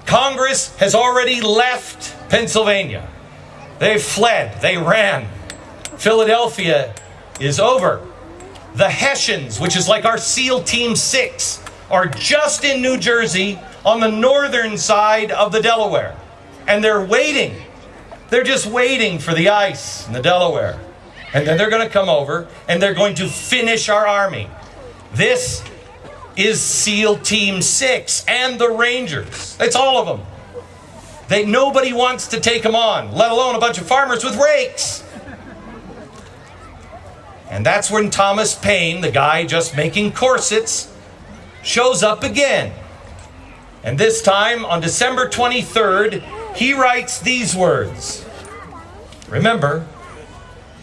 Congress has already left Pennsylvania. They've fled. They ran. Philadelphia is over. The Hessians, which is like our SEAL Team 6, are just in New Jersey on the northern side of the Delaware. And they're waiting. They're just waiting for the ice in the Delaware. And then they're going to come over and they're going to finish our army. This is SEAL Team 6 and the Rangers. It's all of them. Nobody wants to take them on, let alone a bunch of farmers with rakes. And that's when Thomas Paine, the guy just making corsets, shows up again. And this time, on December 23rd, he writes these words. Remember,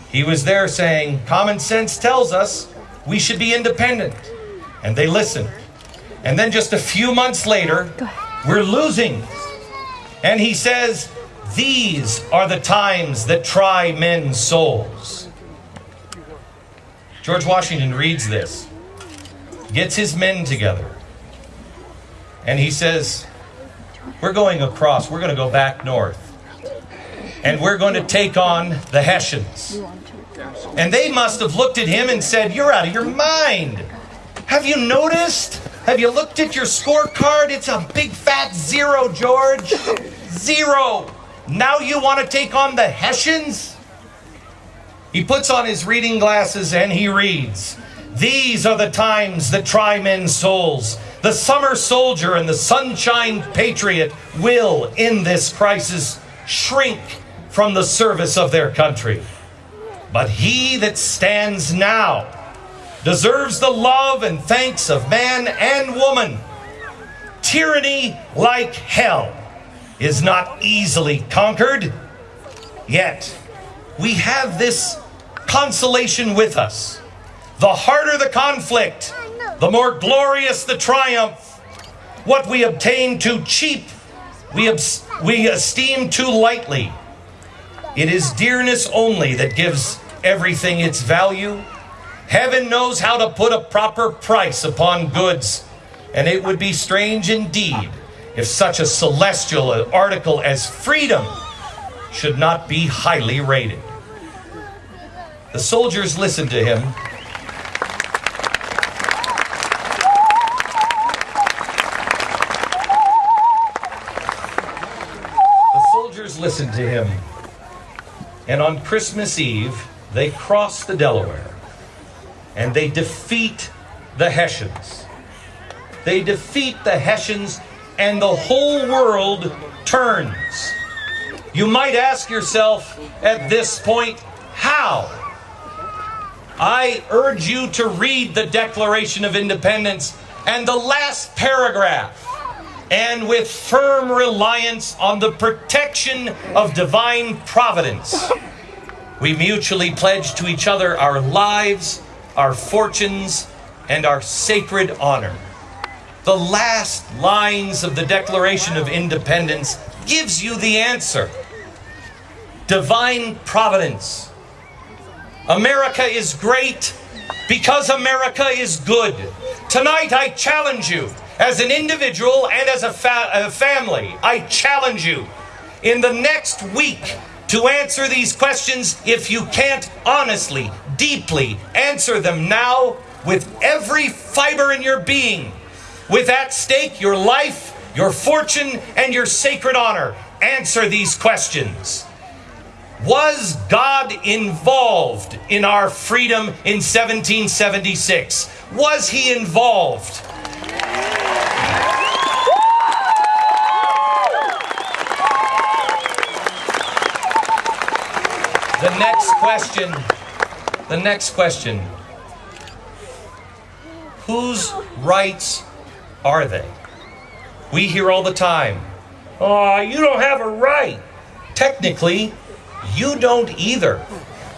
he was there saying, common sense tells us we should be independent. And they listened. And then just a few months later, we're losing. And he says, these are the times that try men's souls. George Washington reads this, gets his men together, and he says, we're going across, we're going to go back north, and we're going to take on the Hessians. And they must have looked at him and said, you're out of your mind. Have you noticed? Have you looked at your scorecard? It's a big fat 0, George. 0. Now you want to take on the Hessians? He puts on his reading glasses and he reads, these are the times that try men's souls. The summer soldier and the sunshine patriot will, in this crisis, shrink from the service of their country. But he that stands now deserves the love and thanks of man and woman. Tyranny, like hell, is not easily conquered. Yet, we have this consolation with us. The harder the conflict, the more glorious the triumph. What we obtain too cheap, we esteem too lightly. It is dearness only that gives everything its value. Heaven knows how to put a proper price upon goods, and it would be strange indeed if such a celestial article as freedom should not be highly rated. The soldiers listened to him. The soldiers listened to him. And on Christmas Eve, they cross the Delaware. And they defeat the Hessians. They defeat the Hessians, and the whole world turns. You might ask yourself at this point, how? I urge you to read the Declaration of Independence and the last paragraph, and with firm reliance on the protection of divine providence, we mutually pledge to each other our lives, our fortunes, and our sacred honor. The last lines of the Declaration of Independence gives you the answer. Divine providence. America is great because America is good. Tonight I challenge you as an individual and as a family. I challenge you in the next week to answer these questions. If you can't honestly, deeply answer them now with every fiber in your being, with at stake your life, your fortune, and your sacred honor, answer these questions. Was God involved in our freedom in 1776? Was he involved? The next question. Whose rights are they? We hear all the time, oh, you don't have a right. Technically, you don't either,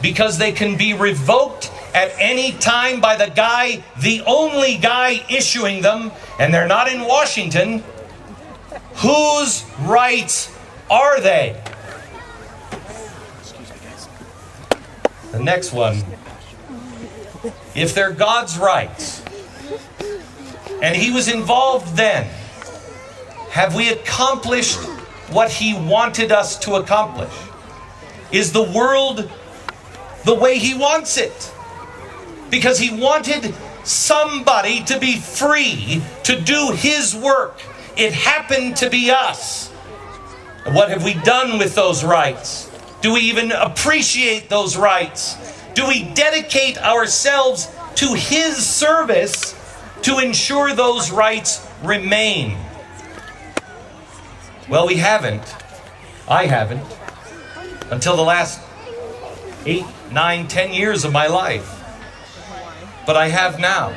because they can be revoked at any time by the only guy issuing them, and they're not in Washington. Whose rights are they? The next one, if they're God's rights, and he was involved then, Have we accomplished what he wanted us to accomplish? Is the world the way he wants it? Because he wanted somebody to be free to do his work. It happened to be us. What have we done with those rights? Do we even appreciate those rights? Do we dedicate ourselves to his service to ensure those rights remain? Well, we haven't. I haven't. Until the last 8, 9, 10 years of my life. But I have now.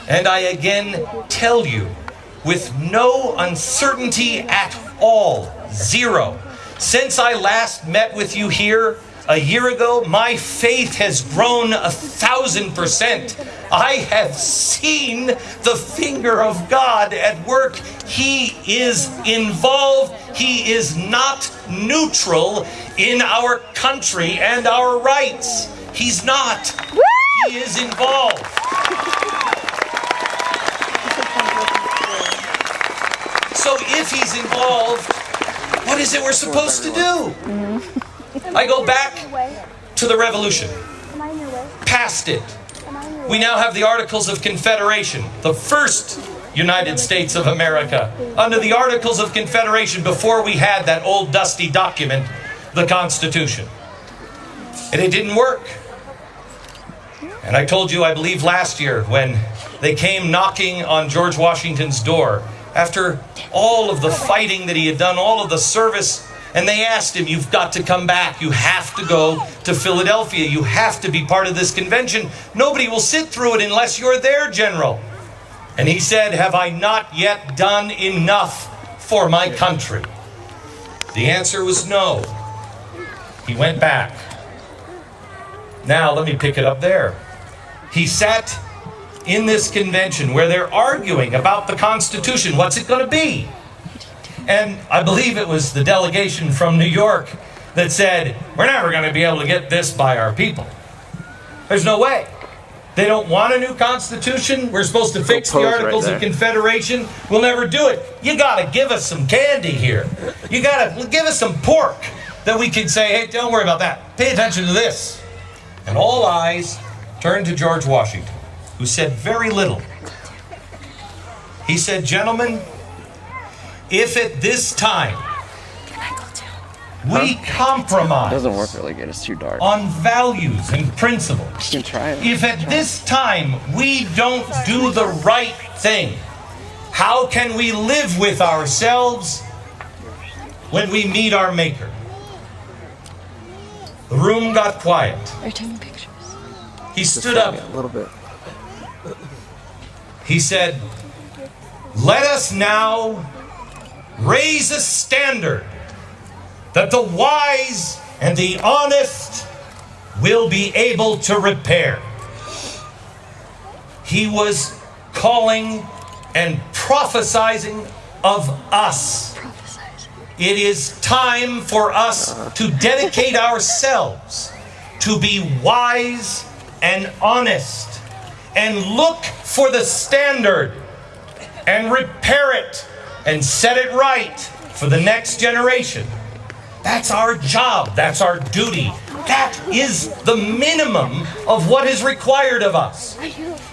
And I again tell you, with no uncertainty at all, zero. Since I last met with you here a year ago, my faith has grown 1,000%. I have seen the finger of God at work. He is involved. He is not neutral in our country and our rights. He's not. He is involved. So if he's involved, what is it we're supposed to do? I go back to the Revolution. Past it. We now have the Articles of Confederation, the first United States of America. Under the Articles of Confederation, before we had that old dusty document, the Constitution. And it didn't work. And I told you, I believe last year, when they came knocking on George Washington's door, after all of the fighting that he had done, all of the service, and they asked him, you've got to come back. You have to go to Philadelphia. You have to be part of this convention. Nobody will sit through it unless you're there, General. And he said, have I not yet done enough for my country? The answer was no. He went back. Now, let me pick it up there. He sat in this convention where they're arguing about the Constitution. What's it going to be? And I believe it was the delegation from New York that said, we're never going to be able to get this by our people. There's no way. They don't want a new Constitution. We're supposed to fix the Articles of Confederation. We'll never do it. You got to give us some candy here. You got to give us some pork that we can say, hey, don't worry about that. Pay attention to this. And all eyes turned to George Washington, who said very little. He said, gentlemen, if at this time we compromise, it doesn't work really good, it's too dark, on values and principles, you can try it. If at this time we don't do the right thing, how can we live with ourselves when we meet our Maker? The room got quiet. Are taking pictures? He stood up. A little bit. He said, let us now raise a standard that the wise and the honest will be able to repair. He was calling and prophesizing of us. It is time for us to dedicate ourselves to be wise and honest and look for the standard and repair it and set it right for the next generation. That's our job. That's our duty. That is the minimum of what is required of us.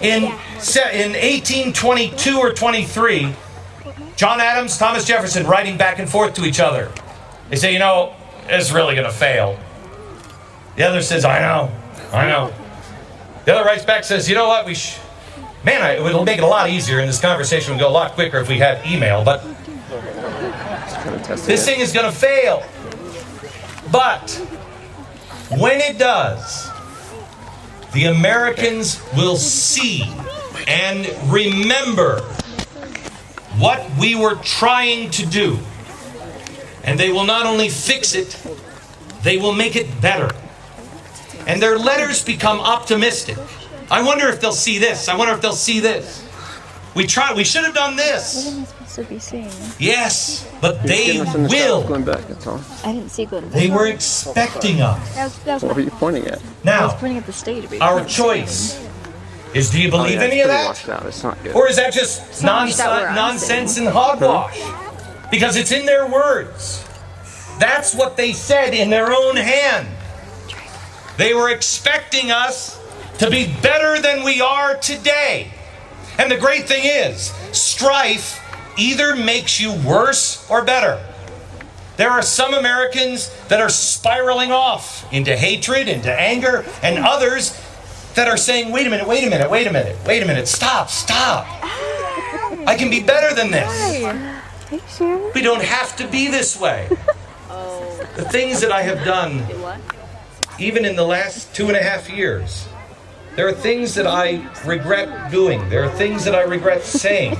In 1822 or 23, John Adams, Thomas Jefferson writing back and forth to each other. They say, you know, it's really going to fail. The other says, I know. The other writes back, says, you know what, it'll make it a lot easier, and this conversation would go a lot quicker if we had email, but this thing is going to fail. But when it does, the Americans will see and remember what we were trying to do. And they will not only fix it, they will make it better. And their letters become optimistic. I wonder if they'll see this. I wonder if they'll see this. We should have done this. What am I supposed to be seeing? Yes, but they will. Going back, that's all. I didn't see going back. They were expecting us. That was What were you pointing at? I was Now, pointing at the stage. our choice is, do you believe any of that? Out. It's not good. Or is that just not like that where I'm nonsense and hogwash? because it's in their words. That's what they said in their own hand. They were expecting us to be better than we are today. And the great thing is, strife either makes you worse or better. There are some Americans that are spiraling off into hatred, into anger, and others that are saying, wait a minute, stop. I can be better than this. We don't have to be this way. The things that I have done, even in the last 2.5 years, there are things that I regret doing. There are things that I regret saying.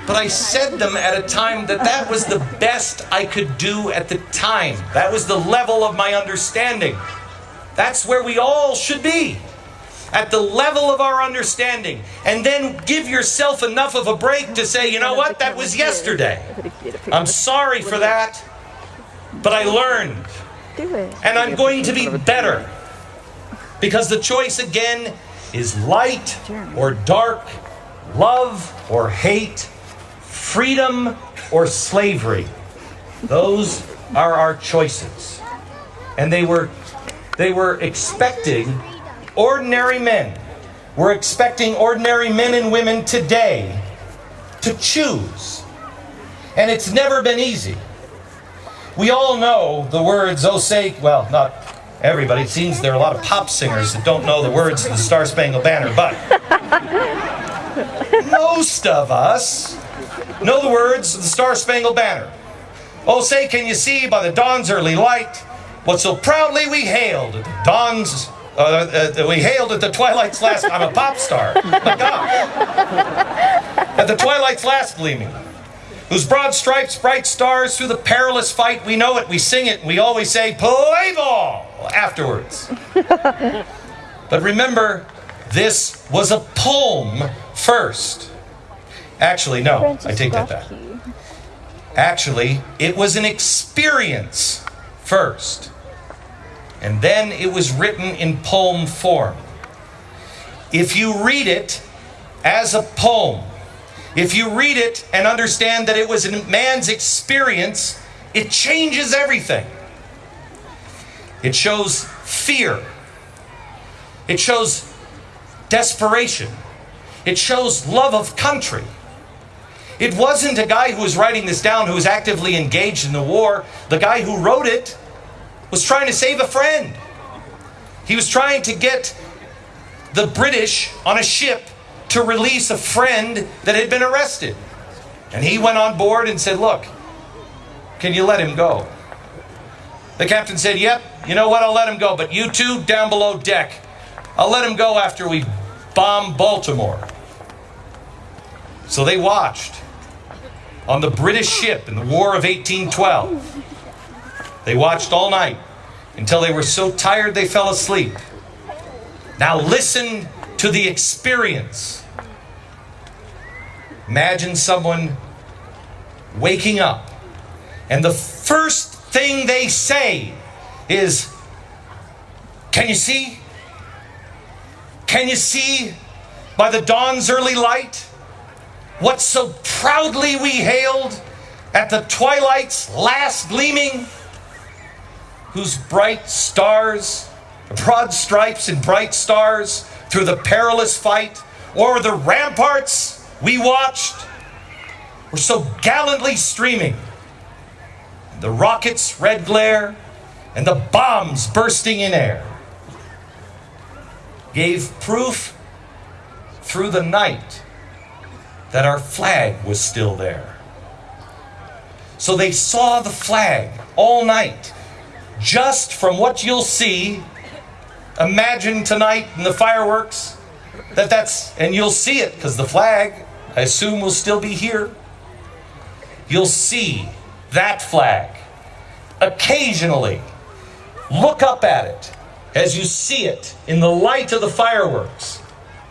But I said them at a time that was the best I could do at the time. That was the level of my understanding. That's where we all should be. At the level of our understanding. And then give yourself enough of a break to say, you know what, that was yesterday. I'm sorry for that. But I learned. And I'm going to be better. Because the choice again is light or dark, love or hate, freedom or slavery. Those are our choices. And they were expecting ordinary men. We're expecting ordinary men and women today to choose. And it's never been easy. We all know the words, oh say, well, not everybody. It seems there are a lot of pop singers that don't know the words of the Star Spangled Banner, but most of us know the words of the Star Spangled Banner. Oh, say, can you see by the dawn's early light what so proudly we hailed at the dawn's, we hailed at the twilight's last, I'm a pop star, my God. At the twilight's last gleaming, whose broad stripes, bright stars through the perilous fight, we know it, we sing it, and we always say, play ball, afterwards. But remember, this was a poem first. Actually, no, I take that back. Actually, it was an experience first. And then it was written in poem form. If you read it as a poem, if you read it and understand that it was a man's experience, it changes everything. It shows fear. It shows desperation. It shows love of country. It wasn't a guy who was writing this down who was actively engaged in the war. The guy who wrote it was trying to save a friend. He was trying to get the British on a ship to release a friend that had been arrested. And he went on board and said, look, can you let him go? The captain said, yep, you know what, I'll let him go. But you two down below deck, I'll let him go after we bomb Baltimore. So they watched on the British ship in the War of 1812. They watched all night until they were so tired they fell asleep. Now listen to the experience. Imagine someone waking up and the first thing they say is, can you see? Can you see by the dawn's early light what so proudly we hailed at the twilight's last gleaming, whose bright stars, broad stripes and bright stars through the perilous fight, o'er the ramparts we watched, were so gallantly streaming, the rockets' red glare and the bombs bursting in air gave proof through the night that our flag was still there. So they saw the flag all night. Just from what you'll see, imagine tonight in the fireworks, and you'll see it because the flag, I assume, will still be here. You'll see that flag. Occasionally, look up at it as you see it in the light of the fireworks.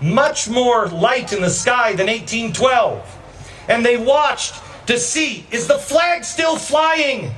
Much more light in the sky than 1812. And they watched to see, is the flag still flying?